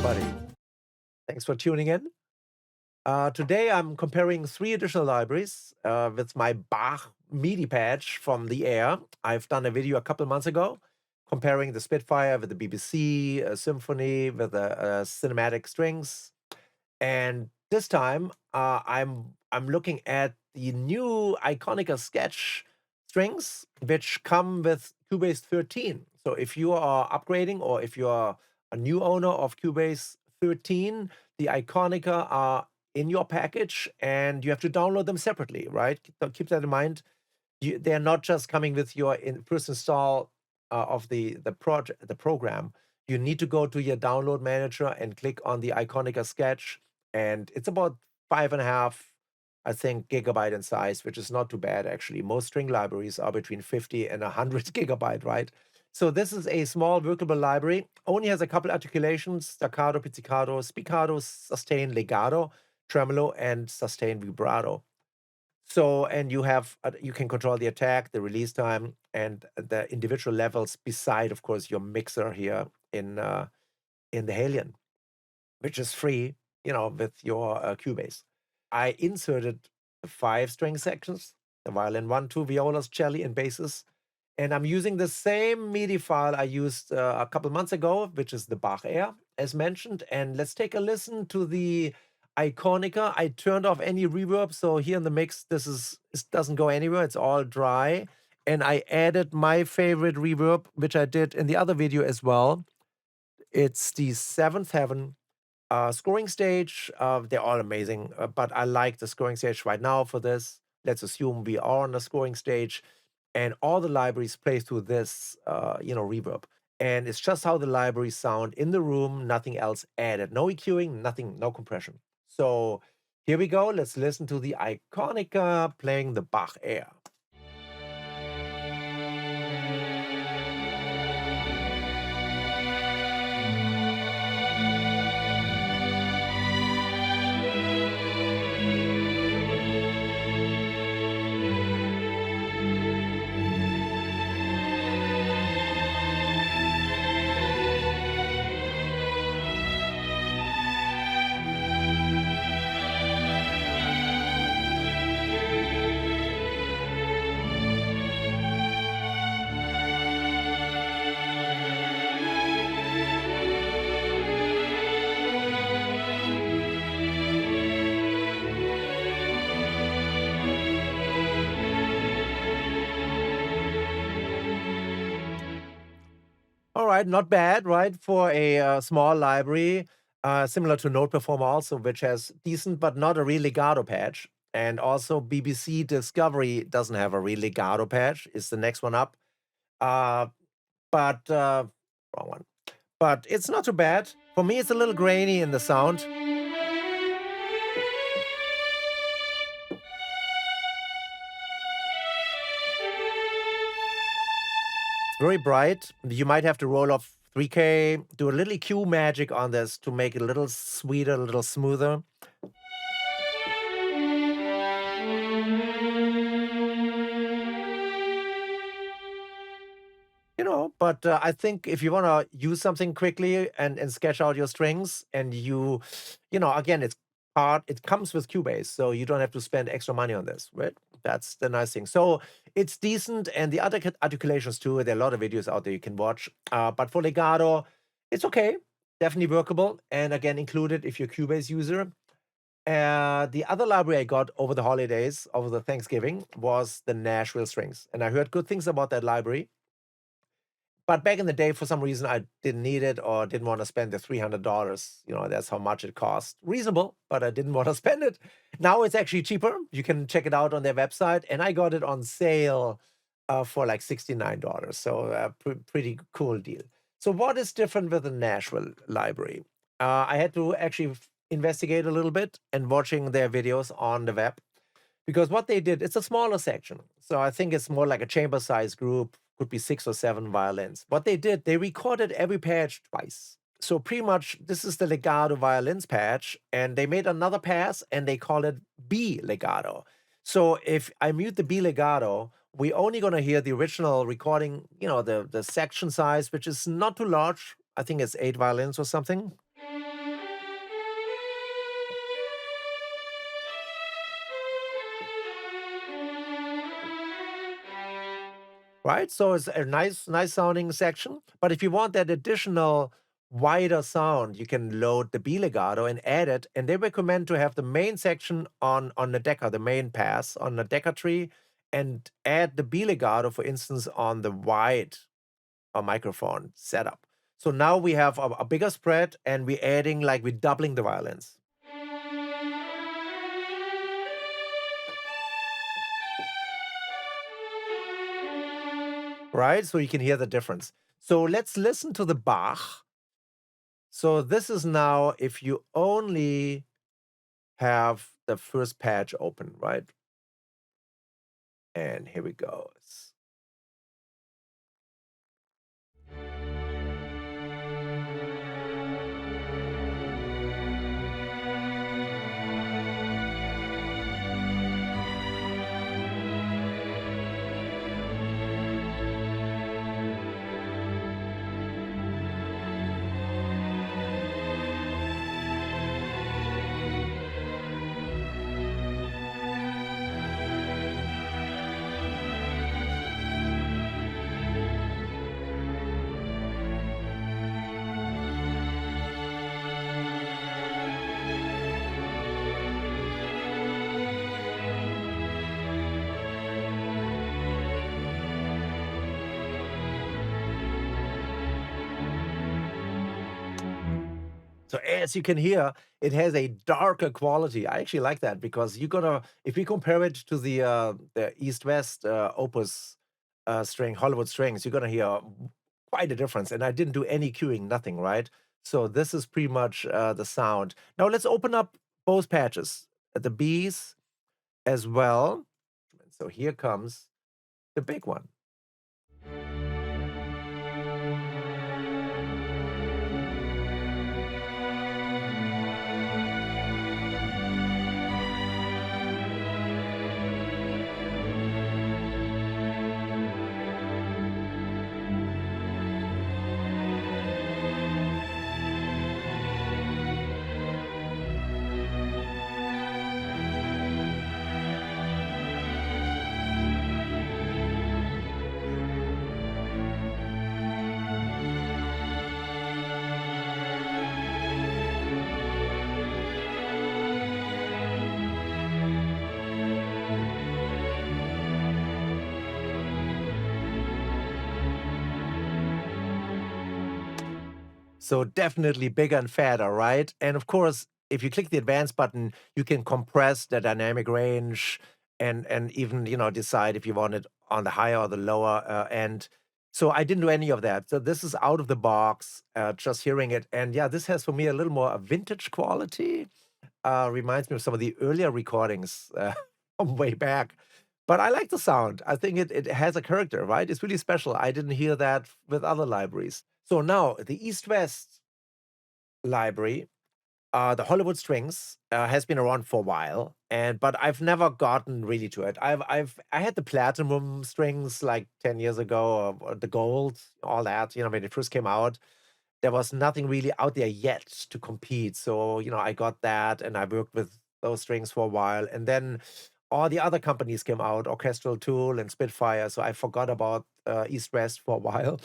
everybody. Thanks for tuning in. Today I'm comparing 3 additional libraries with my Bach MIDI patch from the Air. I've done a video a couple months ago comparing the Spitfire with the BBC, a Symphony with the cinematic strings. And this time I'm looking at the new Iconica Sketch strings, which come with Cubase 13. So if you are upgrading or if you are a new owner of Cubase 13, the Iconica are in your package and you have to download them separately, right? Keep that in mind. They're not just coming with your first install of the program. You need to go to your download manager and click on the Iconica Sketch, and it's about 5.5, I think, gigabyte in size, which is not too bad actually. Most string libraries are between 50 and 100 gigabyte, right? So this is a small workable library. Only has a couple articulations: staccato, pizzicato, spiccato, sustain, legato, tremolo, and sustain vibrato. So, and you have you can control the attack, the release time, and the individual levels beside, of course, your mixer here in the Halion, which is free, with your Cubase. I inserted the 5 string sections: the violin 1, 2, violas, cello, and basses. And I'm using the same MIDI file I used a couple months ago, which is the Bach Air, as mentioned. And let's take a listen to the Iconica. I turned off any reverb, so here in the mix, this doesn't go anywhere. It's all dry. And I added my favorite reverb, which I did in the other video as well. It's the Seventh Heaven scoring stage. They're all amazing, but I like the scoring stage right now for this. Let's assume we are on the scoring stage, and all the libraries play through this, reverb. And it's just how the libraries sound in the room, nothing else added. No EQing, nothing, no compression. So here we go. Let's listen to the Iconica playing the Bach Air. All right, not bad, right? For a small library, similar to Note Performer also, which has decent but not a real legato patch. And also BBC Discovery doesn't have a real legato patch. Is the next one up. But wrong one. But it's not too bad. For me, it's a little grainy in the sound. Very bright. You might have to roll off 3K, do a little EQ magic on this to make it a little sweeter, a little smoother. But I think if you want to use something quickly and sketch out your strings, and again, it comes with Cubase, so you don't have to spend extra money on this, right? That's the nice thing. So it's decent, and the other articulations too. There are a lot of videos out there you can watch. But for legato, it's okay, definitely workable, and again, included if you're a Cubase user. The other library I got over the holidays, over the Thanksgiving, was the Nashville strings, and I heard good things about that library. But back in the day, for some reason, I didn't need it or didn't want to spend the $300. That's how much it cost. Reasonable, but I didn't want to spend it. Now it's actually cheaper. You can check it out on their website, and I got it on sale for like $69. So pretty cool deal. So what is different with the Nashville library? I had to actually investigate a little bit and watching their videos on the web, because what they did, it's a smaller section. So I think it's more like a chamber size group, could be 6 or 7 violins. What they did, they recorded every patch twice. So pretty much this is the legato violins patch, and they made another pass and they call it B legato. So if I mute the B legato, we're only going to hear the original recording, the section size, which is not too large. I think it's 8 violins or something. right? So it's a nice sounding section. But if you want that additional wider sound, you can load the B legato and add it. And they recommend to have the main section on the Decca, the main pass on the Decca tree, and add the B legato, for instance, on the wide microphone setup. So now we have a bigger spread, and we're adding, like, we're doubling the violins. Right? So you can hear the difference. So let's listen to the Bach. So this is now if you only have the first patch open, right? And here we go. So as you can hear, it has a darker quality. I actually like that because you're gonna, if we compare it to the East-West Opus string, Hollywood strings, you're gonna hear quite a difference. And I didn't do any cueing, nothing, right? So this is pretty much the sound. Now let's open up both patches, the Bs as well. So here comes the big one. So definitely bigger and fatter, right? And of course, if you click the advanced button, you can compress the dynamic range and even, decide if you want it on the higher or the lower end. So I didn't do any of that. So this is out of the box, just hearing it. And yeah, this has for me a little more a vintage quality. Reminds me of some of the earlier recordings from way back. But I like the sound. I think it has a character, right? It's really special. I didn't hear that with other libraries. So now the East-West library, the Hollywood Strings, has been around for a while, but I've never gotten really to it. I had the platinum strings like 10 years ago, or the gold, all that, when it first came out. There was nothing really out there yet to compete. So, I got that and I worked with those strings for a while. And then all the other companies came out, Orchestral Tool and Spitfire. So I forgot about East West for a while.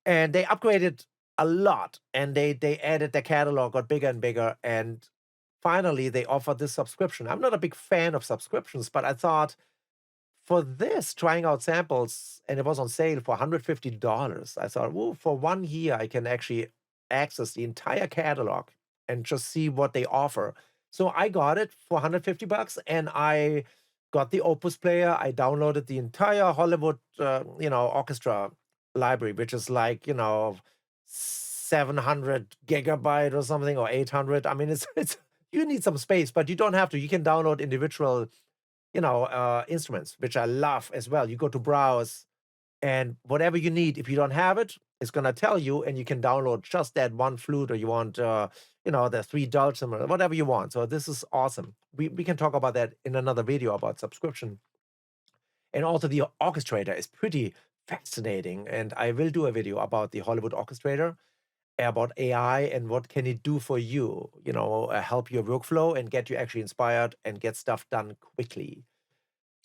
And they upgraded a lot, and they added their catalog, got bigger and bigger, and finally they offered this subscription. I'm not a big fan of subscriptions, but I thought for this, trying out samples, and it was on sale for $150. I thought, well, for 1 year, I can actually access the entire catalog and just see what they offer. So I got it for $150, and I got the Opus player. I downloaded the entire Hollywood, orchestra library, which is like, 700 gigabyte or something, or 800. I mean, it's you need some space, but you don't have to. You can download individual instruments, which I love as well. You go to browse, and whatever you need, if you don't have it, it's gonna tell you, and you can download just that one flute, or you want, the 3 dulcimer, whatever you want. So this is awesome. We can talk about that in another video about subscription. And also the orchestrator is pretty fascinating, and I will do a video about the Hollywood orchestrator, about AI and what can it do for you, help your workflow and get you actually inspired and get stuff done quickly.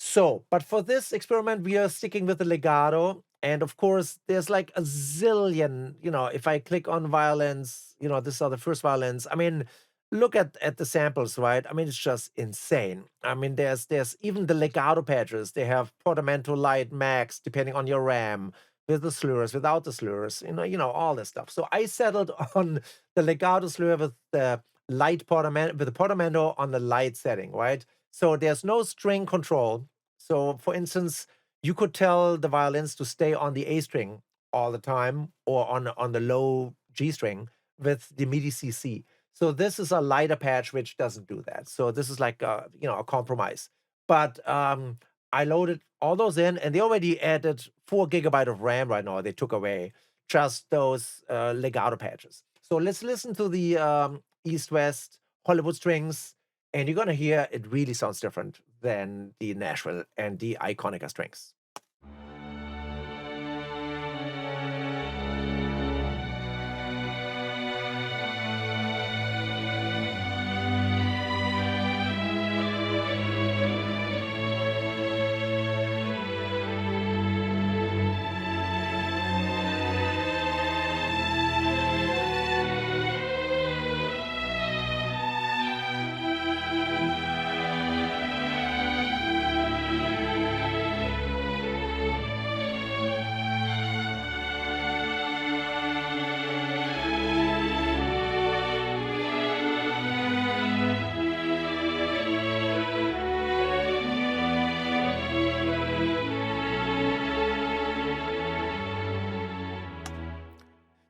So, but for this experiment, we are sticking with the legato. And of course, there's like a zillion, if I click on violins, these are the first violins. I mean, look at the samples, right? I mean, it's just insane. I mean, there's even the legato patches. They have portamento, light, max, depending on your RAM, with the slurs, without the slurs, all this stuff. So I settled on the legato slur with the light portamento, with the portamento on the light setting, right? So there's no string control. So for instance, you could tell the violins to stay on the A string all the time or on the low G string with the MIDI CC. So this is a lighter patch which doesn't do that. So this is like a compromise. But I loaded all those in, and they already added 4 GB of RAM right now. They took away just those legato patches. So let's listen to the East West Hollywood strings, and you're gonna hear it really sounds different than the Nashville and the Iconica strings.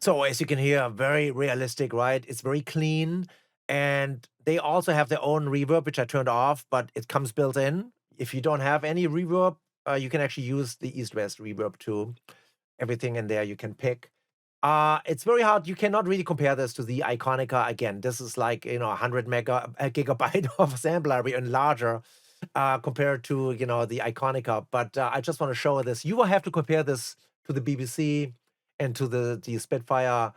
So as you can hear, very realistic, right? It's very clean. And they also have their own reverb, which I turned off, but it comes built in. If you don't have any reverb, you can actually use the East West reverb too. Everything in there you can pick. It's very hard. You cannot really compare this to the Iconica. Again, this is like, 100 gigabyte of sample library and larger compared to, the Iconica. But I just want to show this. You will have to compare this to the BBC and to the Spitfire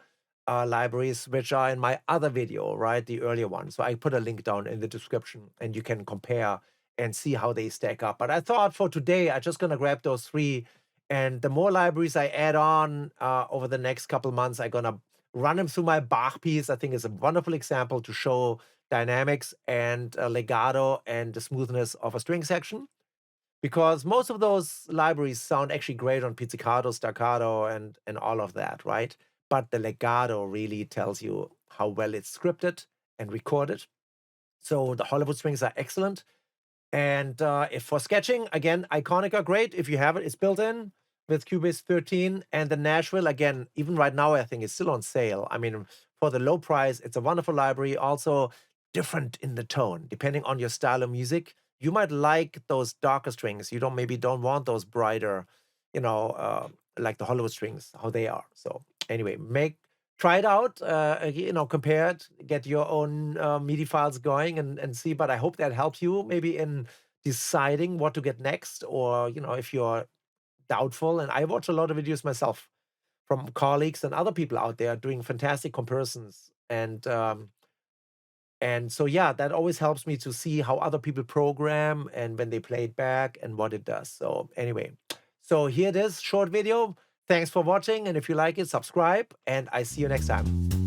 libraries, which are in my other video, right? The earlier one. So I put a link down in the description and you can compare and see how they stack up. But I thought for today, I'm just going to grab those three. And the more libraries I add on over the next couple months, I'm going to run them through my Bach piece. I think it's a wonderful example to show dynamics and legato and the smoothness of a string section, because most of those libraries sound actually great on pizzicato, staccato, and all of that, right? But the legato really tells you how well it's scripted and recorded. So the Hollywood strings are excellent. And if for sketching, again, Iconica, great. If you have it, it's built in with Cubase 13. And the Nashville, again, even right now, I think it's still on sale. I mean, for the low price, it's a wonderful library. Also different in the tone, depending on your style of music. You might like those darker strings. You maybe don't want those brighter, like the Hollywood strings, how they are. So anyway, try it out, compare it, get your own MIDI files going and see. But I hope that helps you maybe in deciding what to get next, or, if you're doubtful. And I watch a lot of videos myself from colleagues and other people out there doing fantastic comparisons. And so, yeah, that always helps me to see how other people program and when they play it back and what it does. So anyway, so here it is, short video. Thanks for watching. And if you like it, subscribe, and I see you next time.